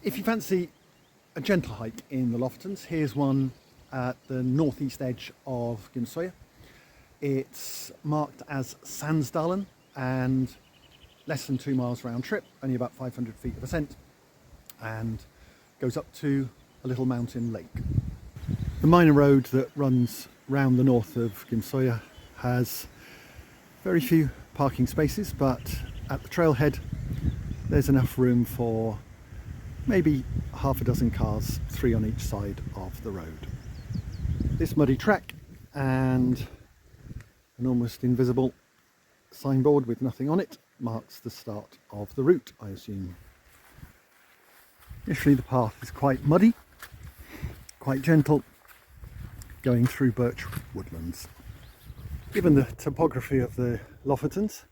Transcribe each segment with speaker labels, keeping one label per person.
Speaker 1: If you fancy a gentle hike in the Lofotens, here's one at the northeast edge of Gimsøya. It's marked as Sandsdalen and less than 2 miles round trip, only about 500 feet of ascent, and goes up to a little mountain lake. The minor road that runs round the north of Gimsøya has very few parking spaces, but at the trailhead there's enough room for maybe half a dozen cars, 3 on each side of the road. This muddy track and an almost invisible signboard with nothing on it marks the start of the route, I assume. Initially the path is quite muddy, quite gentle, going through birch woodlands. Given the topography of the Lofotens,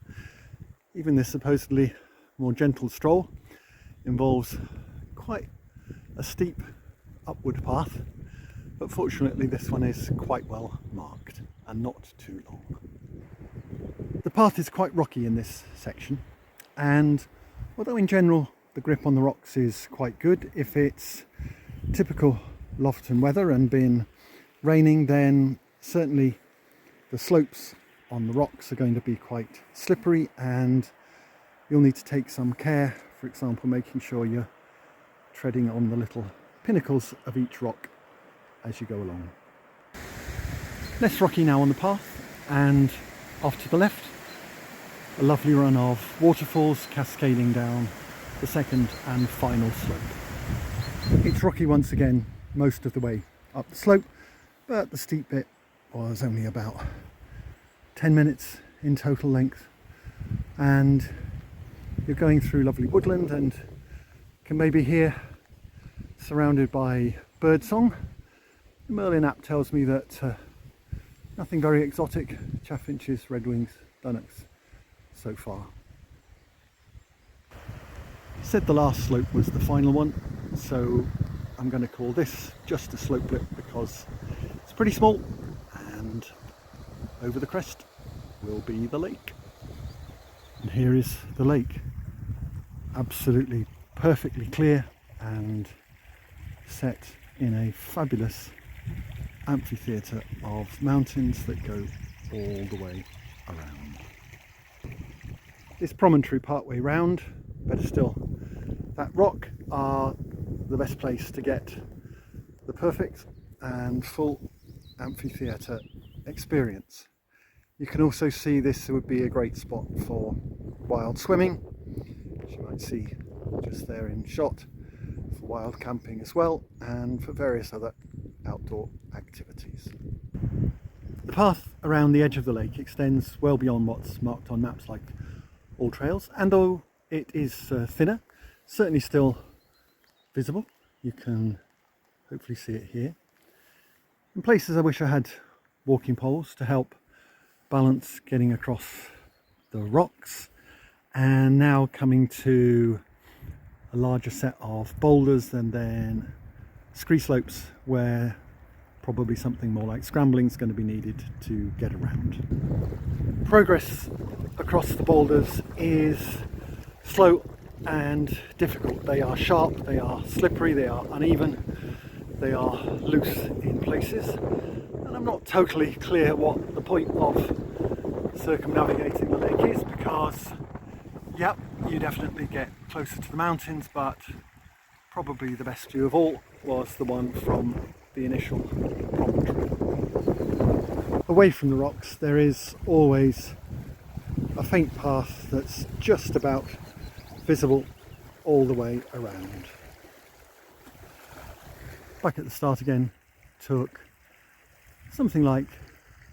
Speaker 1: even this supposedly more gentle stroll involves quite a steep upward path, but fortunately this one is quite well marked and not too long. The path is quite rocky in this section, and although in general the grip on the rocks is quite good, if it's typical Lofoten weather and been raining, then certainly the slopes on the rocks are going to be quite slippery and you'll need to take some care, for example making sure you're treading on the little pinnacles of each rock as you go along. Less rocky now on the path, and off to the left a lovely run of waterfalls cascading down the second and final slope. It's rocky once again most of the way up the slope, but the steep bit was only about 10 minutes in total length, and you're going through lovely woodland and can maybe hear, surrounded by birdsong. The Merlin app tells me that nothing very exotic, chaffinches, redwings, dunnocks so far. He said the last slope was the final one, so I'm going to call this just a slopelet because it's pretty small, and over the crest will be the lake. And here is the lake, absolutely perfectly clear and set in a fabulous amphitheatre of mountains that go all the way around. This promontory partway round, better still, that rock are the best place to get the perfect and full amphitheatre experience. You can also see this would be a great spot for wild swimming, which you might see just there in shot, for wild camping as well, and for various other outdoor activities. The path around the edge of the lake extends well beyond what's marked on maps like all trails, and though it is thinner, certainly still visible. You can hopefully see it here. In places I wish I had walking poles to help balance getting across the rocks, and now coming to a larger set of boulders and then scree slopes where probably something more like scrambling is going to be needed to get around. Progress across the boulders is slow and difficult. They are sharp, they are slippery, they are uneven, they are loose in places, and I'm not totally clear what the point of circumnavigating the lake is, because yep, you definitely get closer to the mountains, but probably the best view of all was the one from the initial promontory. Away from the rocks there is always a faint path that's just about visible all the way around. Back at the start again, took something like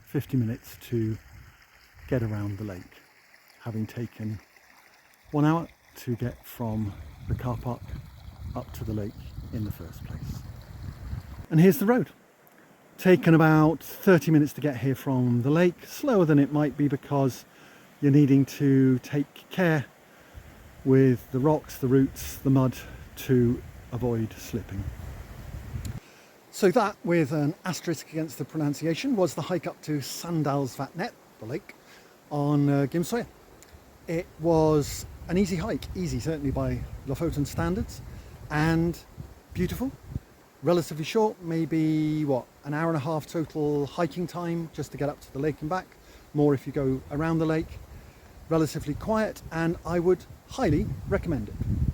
Speaker 1: 50 minutes to get around the lake, having taken 1 hour to get from the car park up to the lake in the first place. And here's the road. Taken about 30 minutes to get here from the lake, slower than it might be because you're needing to take care with the rocks, the roots, the mud to avoid slipping. So that, with an asterisk against the pronunciation, was the hike up to Sandsdalsvatnet, the lake, on Gimsøya. It was an easy hike, easy certainly by Lofoten standards, and beautiful, relatively short, maybe what, an hour and a half total hiking time just to get up to the lake and back, more if you go around the lake. Relatively quiet, and I would highly recommend it.